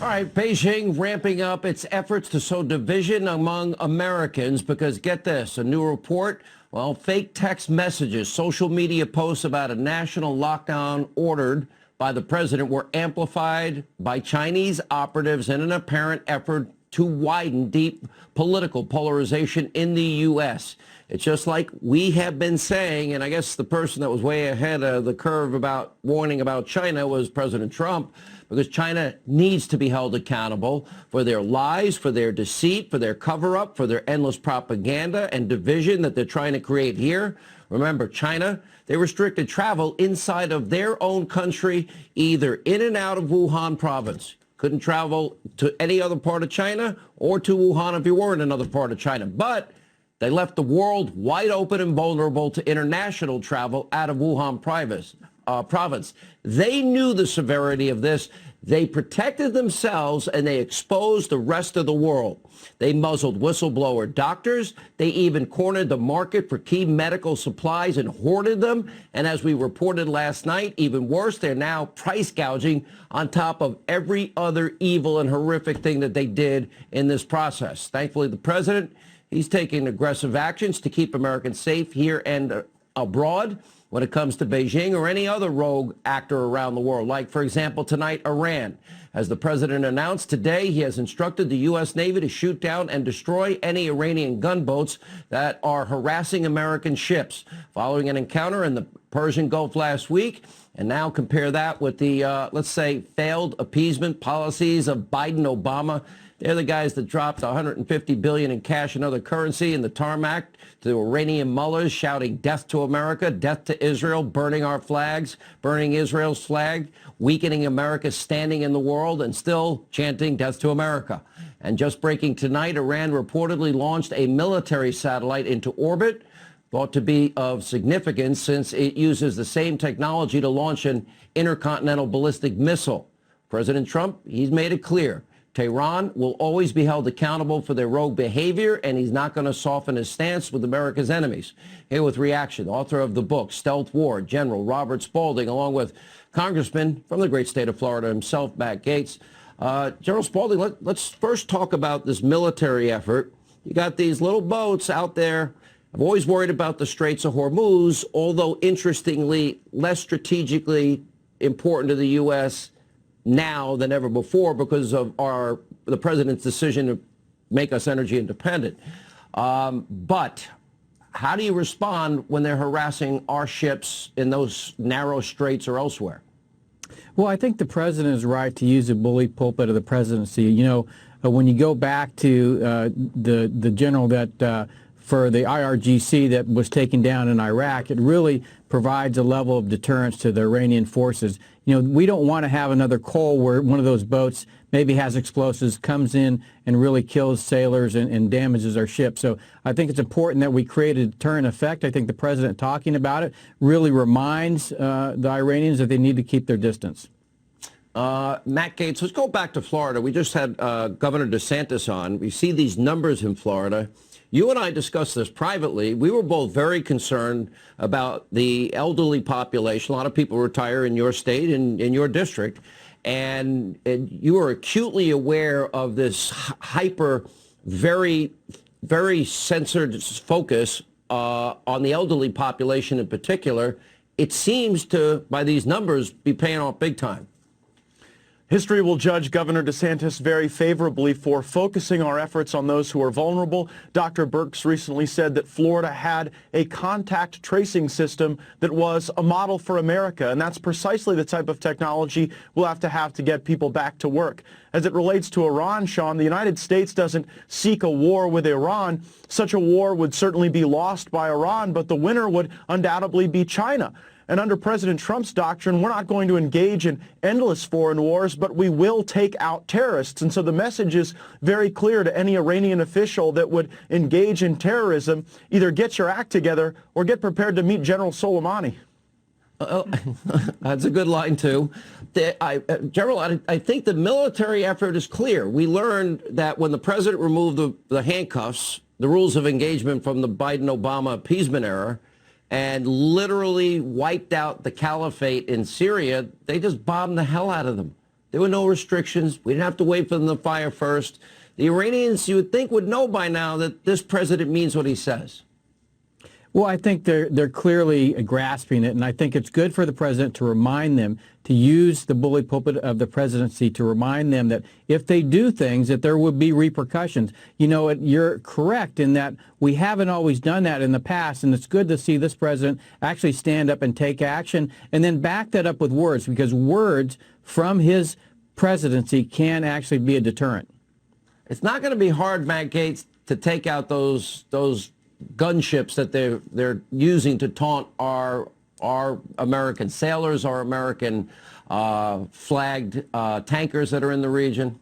All right, Beijing ramping up its efforts to sow division among Americans because, get this, a new report, well, fake text messages, social media posts about a national lockdown ordered by the president were amplified by Chinese operatives in an apparent effort to widen deep political polarization in the U.S. It's just like we have been saying, and I guess the person that was way ahead of the curve about warning about China was President Trump, because China needs to be held accountable for their lies, for their deceit, for their cover-up, for their endless propaganda and division that they're trying to create here. Remember, China, they restricted travel inside of their own country, either in and out of Wuhan province. Couldn't travel to any other part of China or to Wuhan if you were in another part of China. But they left the world wide open and vulnerable to international travel out of Wuhan province. They knew the severity of this. They protected themselves and they exposed the rest of the world. They muzzled whistleblower doctors. They even cornered the market for key medical supplies and hoarded them. And as we reported last night, even worse, they're now price gouging on top of every other evil and horrific thing that they did in this process. Thankfully, the president, he's taking aggressive actions to keep Americans safe here and abroad when it comes to Beijing or any other rogue actor around the world. Like, for example, tonight, Iran. As the president announced today, he has instructed the U.S. Navy to shoot down and destroy any Iranian gunboats that are harassing American ships, following an encounter in the Persian Gulf last week. And now compare that with the, let's say, failed appeasement policies of Biden, Obama. They're the guys that dropped $150 billion in cash and other currency in the tarmac to the Iranian mullahs, shouting death to America, death to Israel, burning our flags, burning Israel's flag, weakening America's standing in the world, and still chanting death to America. And just breaking tonight, Iran reportedly launched a military satellite into orbit, thought to be of significance since it uses the same technology to launch an intercontinental ballistic missile. President Trump, he's made it clear. Tehran will always be held accountable for their rogue behavior, and he's not going to soften his stance with America's enemies. Here with reaction, author of the book, Stealth War, General Robert Spalding, along with Congressman from the great state of Florida himself, Matt Gaetz. General Spalding, let's first talk about this military effort. You got these little boats out there. I've always worried about the Straits of Hormuz, although interestingly, less strategically important to the U.S. now than ever before because of the president's decision to make us energy independent. But how do you respond when they're harassing our ships in those narrow straits or elsewhere? Well, I think the president is right to use the bully pulpit of the presidency. You know, when you go back to the general that for the IRGC that was taken down in Iraq, it really provides a level of deterrence to the Iranian forces. You know, we don't want to have another Cole where one of those boats maybe has explosives, comes in and really kills sailors and damages our ship. So I think it's important that we create a deterrent effect. I think the president talking about it really reminds the Iranians that they need to keep their distance. Matt Gaetz, let's go back to Florida. We just had Governor DeSantis on. We see these numbers in Florida. You and I discussed this privately. We were both very concerned about the elderly population. A lot of people retire in your state and in your district. And you are acutely aware of this very censored focus on the elderly population in particular. It seems to, by these numbers, be paying off big time. History will judge Governor DeSantis very favorably for focusing our efforts on those who are vulnerable. Dr. Birx recently said that Florida had a contact tracing system that was a model for America, and that's precisely the type of technology we'll have to get people back to work. As it relates to Iran, Sean, the United States doesn't seek a war with Iran. Such a war would certainly be lost by Iran, but the winner would undoubtedly be China. And under President Trump's doctrine, we're not going to engage in endless foreign wars, but we will take out terrorists. And so the message is very clear to any Iranian official that would engage in terrorism: either get your act together or get prepared to meet General Soleimani. That's a good line, too. General, I think the military effort is clear. We learned that when the president removed the handcuffs, the rules of engagement from the Biden-Obama appeasement era, and literally wiped out the caliphate in Syria, they just bombed the hell out of them. There were no restrictions. We didn't have to wait for them to fire first. The Iranians, you would think, would know by now that this president means what he says. Well, I think they're clearly grasping it, and I think it's good for the president to remind them to use the bully pulpit of the presidency to remind them that if they do things, that there would be repercussions. You know, you're correct in that we haven't always done that in the past, and it's good to see this president actually stand up and take action and then back that up with words, because words from his presidency can actually be a deterrent. It's not going to be hard, Matt Gaetz, to take out those gunships that they're using to taunt our American sailors, our American flagged tankers that are in the region.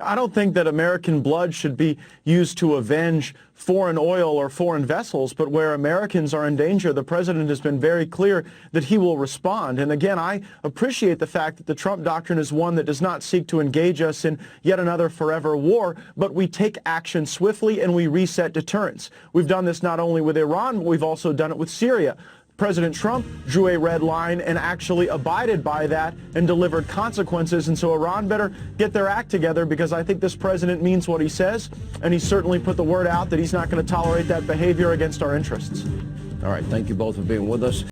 I don't think that American blood should be used to avenge foreign oil or foreign vessels, but where Americans are in danger, the president has been very clear that he will respond. And again, I appreciate the fact that the Trump doctrine is one that does not seek to engage us in yet another forever war, but we take action swiftly and we reset deterrence. We've done this not only with Iran, but we've also done it with Syria. President Trump drew a red line and actually abided by that and delivered consequences. And so Iran better get their act together, because I think this president means what he says, and he certainly put the word out that he's not going to tolerate that behavior against our interests. All right. Thank you both for being with us.